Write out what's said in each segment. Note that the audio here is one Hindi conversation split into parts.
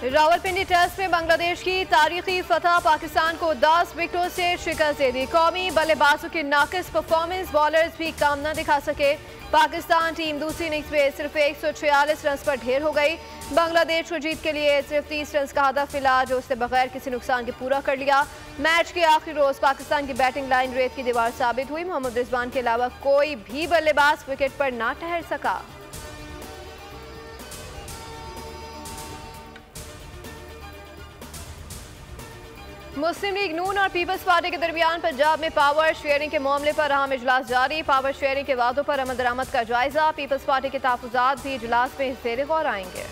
रावलपिंडी टेस्ट में बांग्लादेश की तारीखी फतह, पाकिस्तान को 10 विकेटों से शिकस्त दे दी। कौमी बल्लेबाजों की नाकिस परफॉर्मेंस, बॉलर्स भी काम न दिखा सके। पाकिस्तान टीम दूसरी इनिंग्स में सिर्फ 146 रन पर ढेर हो गई। बांग्लादेश को जीत के लिए सिर्फ 30 रन का हदफ मिला, जो उसने बगैर किसी नुकसान के पूरा कर लिया। मैच के आखिरी रोज पाकिस्तान की बैटिंग लाइन रेत की दीवार साबित हुई। मोहम्मद रिजवान के अलावा कोई भी बल्लेबाज विकेट पर ना ठहर सका। मुस्लिम लीग नून और पीपल्स पार्टी के दरमियान पंजाब में पावर शेयरिंग के मामले पर अहम इजलास जारी। पावर शेयरिंग के वादों पर अमल दरामद का जायजा। पीपल्स पार्टी के तहफ्फुज़ात भी इजलास में ज़ेर गौर आएंगे।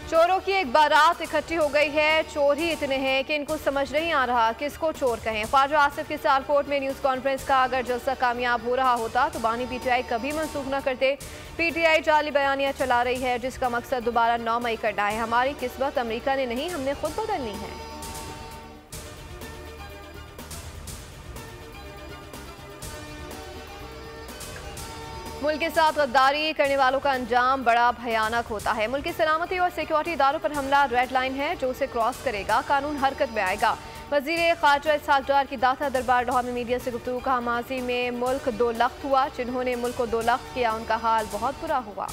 चोरों की एक बारात इकट्ठी हो गई है। चोर ही इतने हैं कि इनको समझ नहीं आ रहा किसको चोर कहें। ख्वाजा आसिफ की सियालकोट में न्यूज़ कॉन्फ्रेंस का अगर जलसा कामयाब हो रहा होता तो बानी पीटीआई कभी मनसूख न करते। पीटीआई जाली बयानियां चला रही है जिसका मकसद दोबारा 9 मई करना है। हमारी किस्मत अमेरिका ने नहीं, हमने खुद बदलनी है। मुल्क के साथ गद्दारी करने वालों का अंजाम बड़ा भयानक होता है। मुल्क की सलामती और सिक्योरिटी इदारों पर हमला रेड लाइन है, जो उसे क्रॉस करेगा कानून हरकत में आएगा। वज़ीर ख़ारजा इसहाक़ डार की दाता दरबार लाहौर में मीडिया से गुफ्तगू कहा, माजी में मुल्क दो लख्त हुआ, जिन्होंने मुल्क को दो लख्त किया उनका हाल बहुत बुरा हुआ।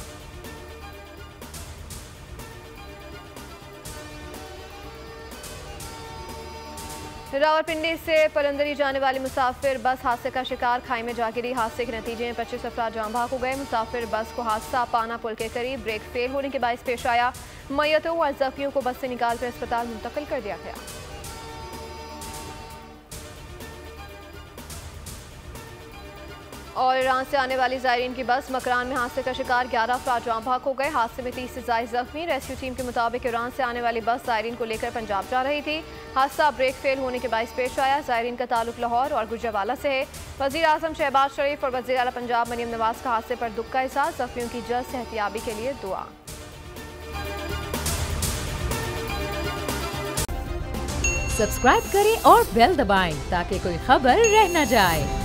रावलपिंडी से पलंदरी जाने वाली मुसाफिर बस हादसे का शिकार, खाई में जा गिरी। हादसे के नतीजे में 25 अफराद जान बहक हो गए। मुसाफिर बस को हादसा पाना पुल के करीब ब्रेक फेल होने के बायस पेश आया। मयतों और जख्मियों को बस से निकालकर अस्पताल मुंतकिल कर दिया गया। और ईरान से आने वाली ज़ायरीन की बस मकरान में हादसे का शिकार, 11 अफराद जान बहक हो गए। हादसे में 30 से ज़ायद जख्मी। रेस्क्यू टीम के मुताबिक ईरान से आने वाली बस ज़ायरीन को लेकर पंजाब जा रही थी। हादसा ब्रेक फेल होने के बायस पेश आया। ज़ायरीन का ताल्लुक लाहौर और गुजरावाला से है। वज़ीर आज़म शहबाज शरीफ और वज़ीर आला पंजाब मरीम नवाज का हादसे पर दुख का इज़हार, जख्मियों की जल्द सेहतियाबी के लिए दुआ। सब्सक्राइब करें और बेल दबाएं ताकि कोई खबर रह न जाए।